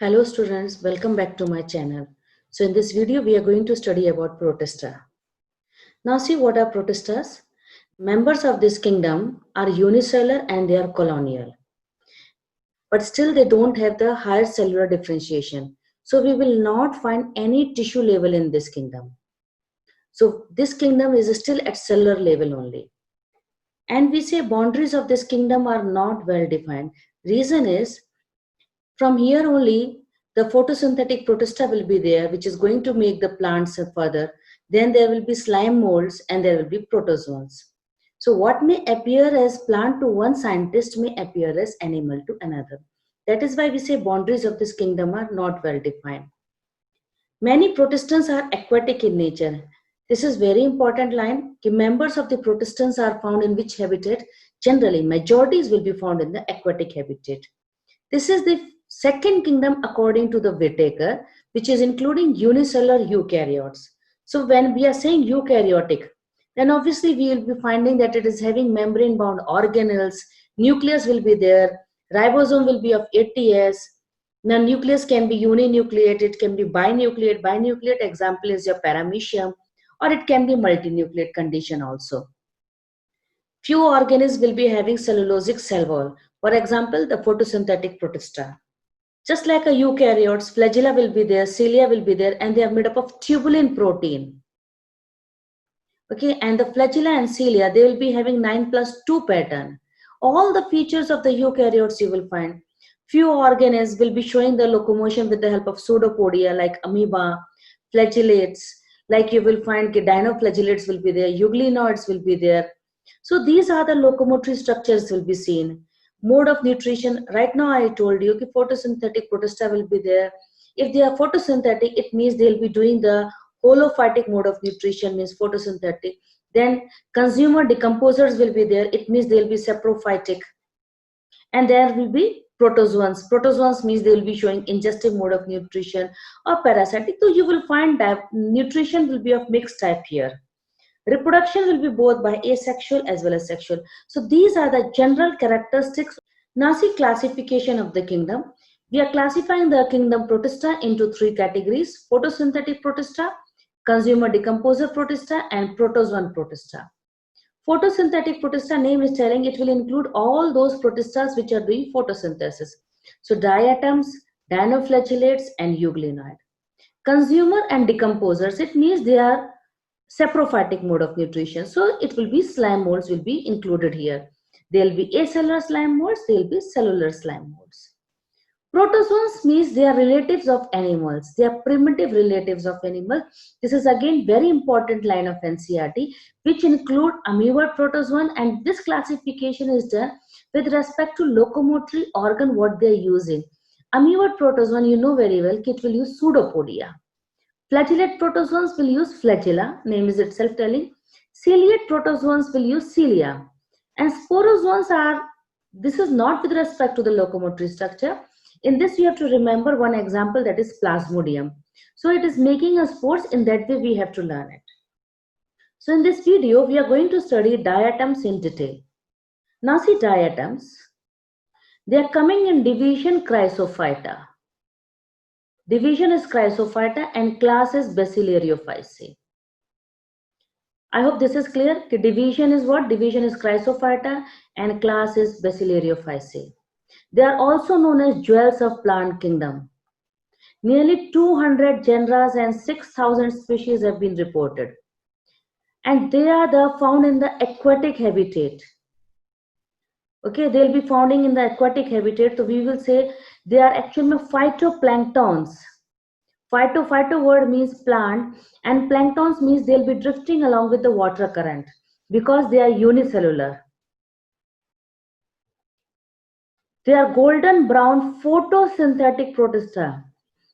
Hello students, welcome back to my channel. So in this video, we are going to study about Protista. Now see what are Protistas? Members of this kingdom are unicellular and they are colonial. But still they don't have the higher cellular differentiation. So we will not find any tissue level in this kingdom. So this kingdom is still at cellular level only. And we say boundaries of this kingdom are not well defined. Reason is, from here only, the photosynthetic protista will be there, which is going to make the plants further. Then there will be slime molds and there will be protozoans. So what may appear as plant to one scientist may appear as animal to another. That is why we say boundaries of this kingdom are not well defined. Many protistans are aquatic in nature. This is very important line. Members of the protistans are found in which habitat? Generally, majorities will be found in the aquatic habitat. This is the second kingdom according to the Whittaker, which is including unicellular eukaryotes. So when we are saying eukaryotic, then obviously we will be finding that it is having membrane-bound organelles, nucleus will be there, ribosome will be of ATS. Now nucleus can be uninucleate, it can be binucleate. Binucleate example is your paramecium, or it can be multinucleate condition also. Few organisms will be having cellulosic cell wall. For example, the photosynthetic protista. Just like a eukaryotes, flagella will be there, cilia will be there, and they are made up of tubulin protein. Okay, and the flagella and cilia, they will be having 9+2 pattern. All the features of the eukaryotes you will find. Few organisms will be showing the locomotion with the help of pseudopodia like amoeba, flagellates, like you will find dinoflagellates will be there, euglenoids will be there. So these are the locomotory structures will be seen. Mode of nutrition, right now I told you that photosynthetic protista will be there. If they are photosynthetic, it means they'll be doing the holophytic mode of nutrition, means photosynthetic. Then consumer decomposers will be there, it means they'll be saprophytic. And there will be protozoans. Protozoans means they will be showing ingestive mode of nutrition or parasitic. So you will find that nutrition will be of mixed type here. Reproduction will be both by asexual as well as sexual. So these are the general characteristics. Now see classification of the kingdom. We are classifying the kingdom protista into three categories: photosynthetic protista, consumer decomposer protista, and protozoan protista. Photosynthetic protista name is telling it will include all those protistas which are doing photosynthesis. So diatoms, dinoflagellates, and euglenoid. Consumer and decomposers, it means they are saprophytic mode of nutrition. So it will be slime molds will be included here. There will be acellular slime molds, there will be cellular slime molds. Protozoans means they are relatives of animals. They are primitive relatives of animals. This is again very important line of NCERT, which include amoeboid protozoan, and this classification is done with respect to locomotory organ what they are using. Amoeboid protozoan, you know very well, it will use pseudopodia. Flagellate protozoans will use flagella, name is itself telling. Ciliate protozoans will use cilia. And sporozoans are, this is not with respect to the locomotory structure. In this you have to remember one example, that is plasmodium. So it is making a spores, in that way we have to learn it. So in this video we are going to study diatoms in detail. Now see diatoms, they are coming in division Chrysophyta. Division is Chrysophyta and class is Bacillariophyceae. I hope this is clear. The division is what? Division is Chrysophyta and class is Bacillariophyceae. They are also known as jewels of plant kingdom. Nearly 200 genera and 6,000 species have been reported. And they are found in the aquatic habitat. Okay, they will be founding in the aquatic habitat. So we will say they are actually phytoplanktons. Phyto word means plant, and planktons means they'll be drifting along with the water current because they are unicellular. They are golden brown photosynthetic protista.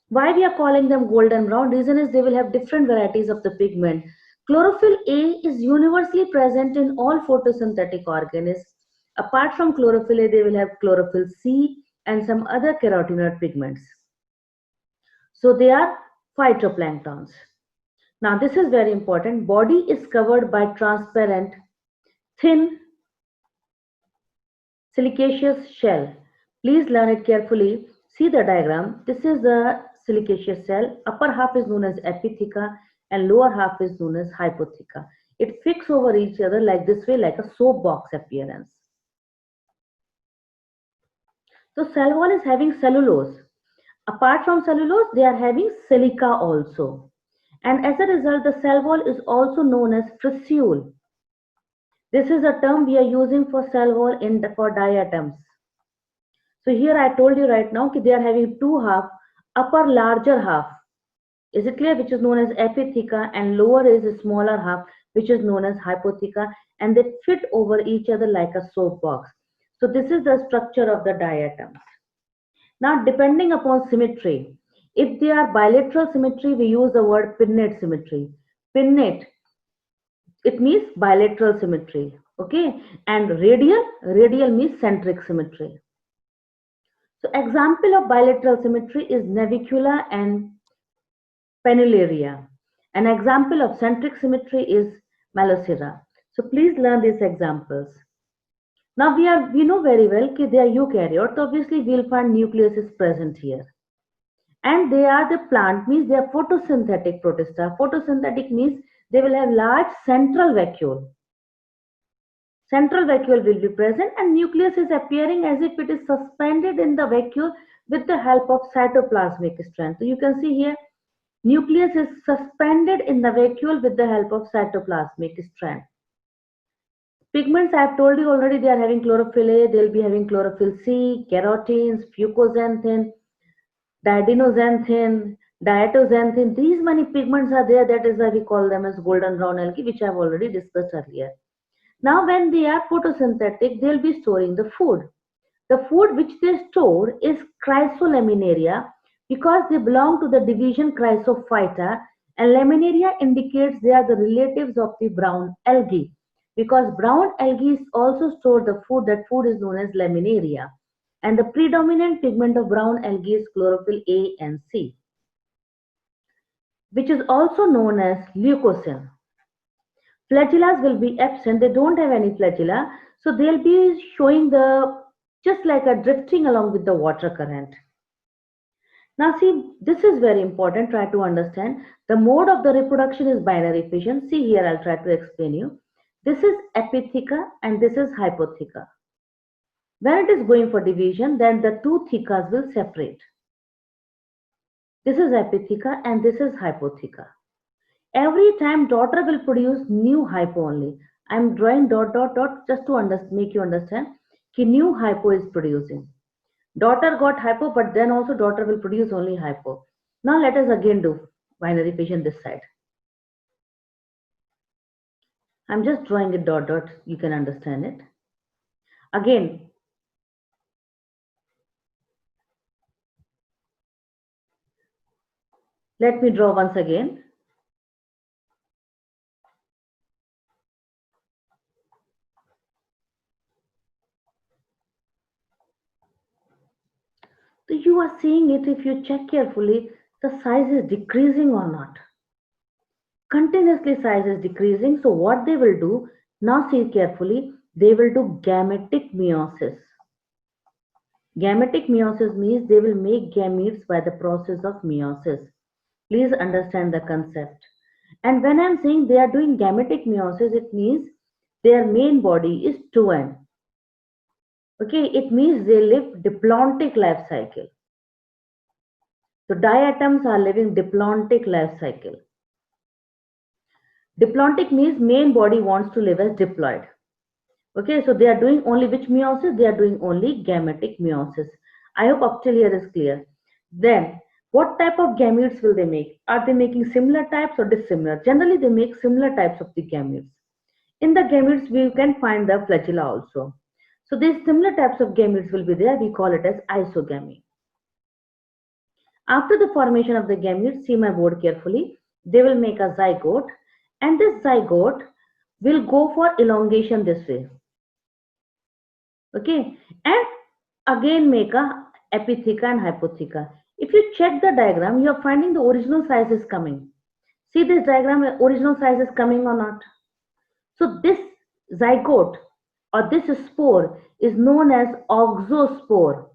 Why we are calling them golden brown? Reason is they will have different varieties of the pigment. Chlorophyll A is universally present in all photosynthetic organisms. Apart from chlorophyll A, they will have chlorophyll C and some other carotenoid pigments. So they are phytoplanktons. Now this is very important. Body is covered by transparent, thin, silicaceous shell. Please learn it carefully. See the diagram. This is the silicaceous cell. Upper half is known as epitheca and lower half is known as hypotheca. It fix over each other like this way, like a soap box appearance. So cell wall is having cellulose. Apart from cellulose, they are having silica also. And as a result, the cell wall is also known as fissule. This is a term we are using for cell wall for diatoms. So here I told you right now that they are having two half, upper larger half. Is it clear? Which is known as epitheca, and lower is a smaller half, which is known as hypotheca, and they fit over each other like a soap box. So this is the structure of the diatoms. Now, depending upon symmetry, if they are bilateral symmetry, we use the word pinnate symmetry. Pinnate, it means bilateral symmetry, okay? And radial means centric symmetry. So example of bilateral symmetry is navicula and pennilaria. An example of centric symmetry is Malocera. So please learn these examples. Now we know very well that they are eukaryote, so obviously we'll find nucleus is present here. And they are the plant, means they are photosynthetic protista. Photosynthetic means they will have large central vacuole. Central vacuole will be present and nucleus is appearing as if it is suspended in the vacuole with the help of cytoplasmic strand. So you can see here, nucleus is suspended in the vacuole with the help of cytoplasmic strand. Pigments, I have told you already, they are having chlorophyll A, they will be having chlorophyll C, carotenes, fucoxanthin, diadinoxanthin, diatoxanthin. These many pigments are there, that is why we call them as golden brown algae, which I have already discussed earlier. Now when they are photosynthetic, they will be storing the food. The food which they store is Chrysolaminaria because they belong to the division Chrysophyta, and laminaria indicates they are the relatives of the brown algae because brown algae also store the food. That food is known as laminaria, and the predominant pigment of brown algae is chlorophyll A and C, which is also known as leucocene. Flagellas will be absent, they don't have any flagella, so they'll be showing the just like a drifting along with the water current. Now see, this is very important, try to understand. The mode of the reproduction is binary fission. See here, I'll try to explain you. This is epitheca and this is hypotheca. When it is going for division, then the two thecas will separate. This is epitheca and this is hypotheca. Every time daughter will produce new hypo only. I am drawing dot dot dot just to make you understand that new hypo is producing. Daughter got hypo, but then also daughter will produce only hypo. Now let us again do binary fission this side. I'm just drawing a dot dot, you can understand it. Again, let me draw once again. So you are seeing it, if you check carefully, the size is decreasing or not. Continuously size is decreasing. So what they will do, now see carefully, they will do gametic meiosis. Gametic meiosis means they will make gametes by the process of meiosis. Please understand the concept. And when I'm saying they are doing gametic meiosis, it means their main body is 2N. Okay, it means they live diplontic life cycle. So diatoms are living diplontic life cycle. Diplontic means main body wants to live as diploid. Okay, so they are doing only which meiosis? They are doing only gametic meiosis. I hope up till here is clear. Then, what type of gametes will they make? Are they making similar types or dissimilar? Generally, they make similar types of the gametes. In the gametes, we can find the flagella also. So these similar types of gametes will be there. We call it as isogamy. After the formation of the gametes, see my board carefully, they will make a zygote, and this zygote will go for elongation this way. Okay, and again make a epitheca and hypotheca. If you check the diagram, you are finding the original size is coming. See this diagram, original size is coming or not? So this zygote or this spore is known as oxospore,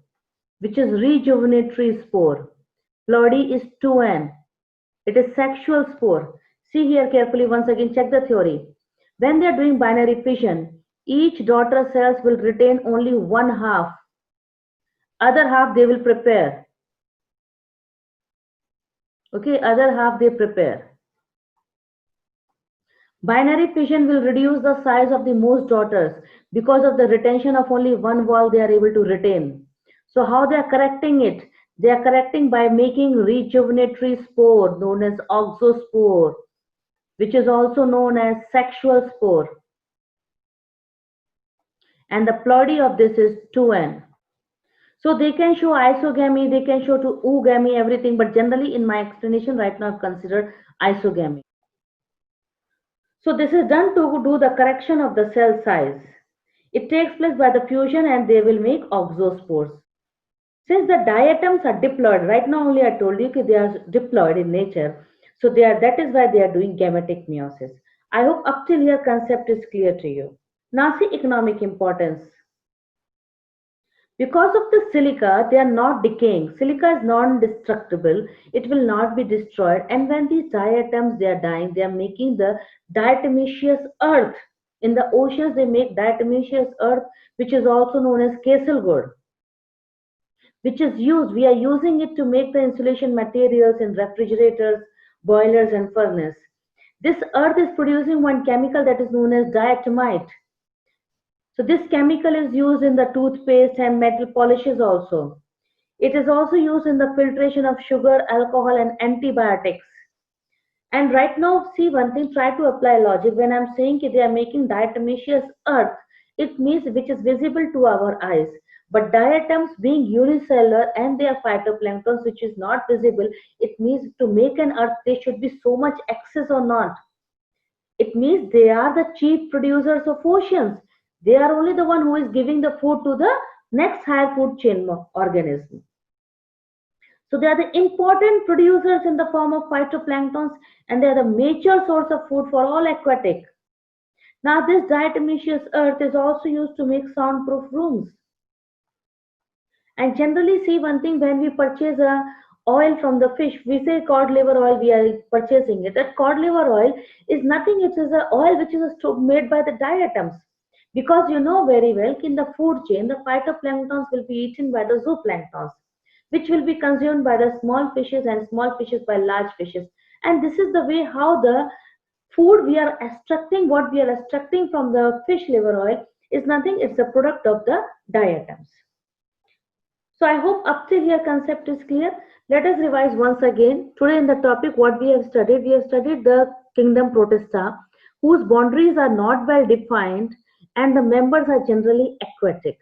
which is rejuvenatory spore. Ploidy is 2n. It is sexual spore. See here carefully once again, check the theory. When they are doing binary fission, each daughter cells will retain only one half. Other half they will prepare. Okay, other half they prepare. Binary fission will reduce the size of the most daughters because of the retention of only one wall they are able to retain. So how they are correcting it? They are correcting by making rejuvenatory spore known as oxospore, which is also known as sexual spore. And the ploidy of this is 2n. So they can show isogamy, they can show to oogamy, everything, but generally in my explanation right now I've considered isogamy. So this is done to do the correction of the cell size. It takes place by the fusion and they will make oxospores. Since the diatoms are diploid, right now only I told you that they are diploid in nature. So that is why they are doing gametic meiosis. I hope up till here concept is clear to you. Now see economic importance. Because of the silica, they are not decaying. Silica is non-destructible. It will not be destroyed. And when these diatoms, they are dying, they are making the diatomaceous earth. In the oceans, they make diatomaceous earth, which is also known as Kieselguhr, which is used. We are using it to make the insulation materials in refrigerators, boilers, and furnace. This earth is producing one chemical that is known as diatomite. So this chemical is used in the toothpaste and metal polishes also. It is also used in the filtration of sugar, alcohol and antibiotics. And right now, see one thing, try to apply logic. When I'm saying they are making diatomaceous earth, it means which is visible to our eyes. But diatoms being unicellular and they are phytoplanktons which is not visible, it means to make an earth there should be so much excess or not. It means they are the chief producers of oceans. They are only the one who is giving the food to the next higher food chain organism. So they are the important producers in the form of phytoplanktons and they are the major source of food for all aquatic. Now this diatomaceous earth is also used to make soundproof rooms. And generally see one thing, when we purchase a oil from the fish, we say cod liver oil, we are purchasing it. That cod liver oil is nothing, it is an oil which is made by the diatoms. Because you know very well in the food chain, the phytoplanktons will be eaten by the zooplanktons, which will be consumed by the small fishes and small fishes by large fishes. And this is the way how the food we are extracting, what we are extracting from the fish liver oil is nothing, it's a product of the diatoms. So I hope up till here concept is clear. Let us revise once again. Today in the topic what we have studied the kingdom Protista, whose boundaries are not well defined and the members are generally aquatic.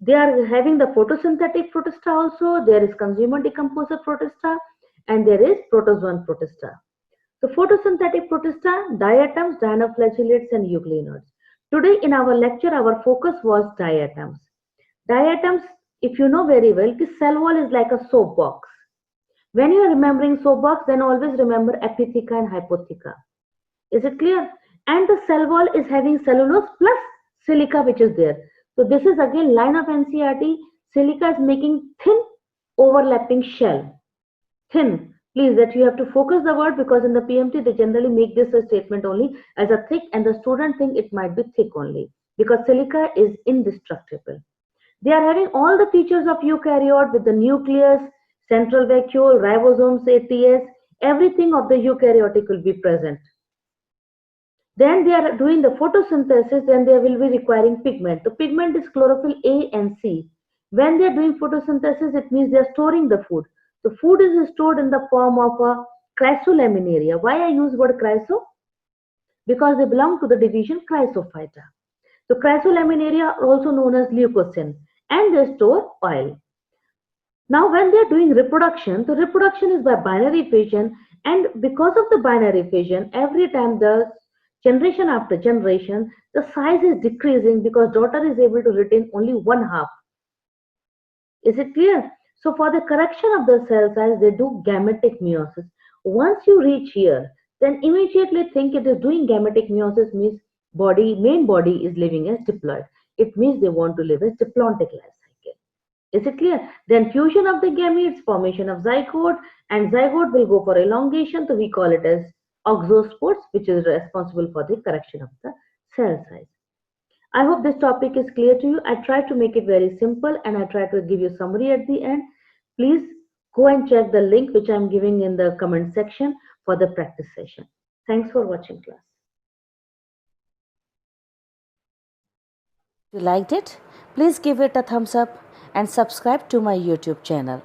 They are having the photosynthetic Protista also, there is consumer decomposer Protista and there is protozoan Protista. So photosynthetic Protista, diatoms, dinoflagellates and euglenoids. Today in our lecture our focus was diatoms. Diatoms, if you know very well, the cell wall is like a soap box. When you are remembering soap box, then always remember epitheca and hypotheca. Is it clear? And the cell wall is having cellulose plus silica which is there. So this is again line of NCERT. Silica is making thin overlapping shell. Thin. Please that you have to focus the word because in the PMT they generally make this a statement only as a thick and the student think it might be thick only because silica is indestructible. They are having all the features of eukaryote with the nucleus, central vacuole, ribosomes, ATS, everything of the eukaryotic will be present. Then they are doing the photosynthesis, then they will be requiring pigment. The pigment is chlorophyll A and C. When they are doing photosynthesis, it means they are storing the food. The food is stored in the form of a chrysolaminaria. Why I use word chryso? Because they belong to the division Chrysophyta. So chrysolaminaria are also known as leucocene and they store oil. Now when they are doing reproduction, the reproduction is by binary fission and because of the binary fission, every time the generation after generation, the size is decreasing because daughter is able to retain only one half. Is it clear? So for the correction of the cell size, they do gametic meiosis. Once you reach here, then immediately think it is doing gametic meiosis means main body is living as diploid. It means they want to live as diplontic life cycle. Is it clear? Then fusion of the gametes, formation of zygote, and zygote will go for elongation, so we call it as oxosports, which is responsible for the correction of the cell size. I hope this topic is clear to you. I try to make it very simple and I try to give you summary at the end. Please go and check the link which I am giving in the comment section for the practice session. Thanks for watching, class. If you liked it, please give it a thumbs up and subscribe to my YouTube channel.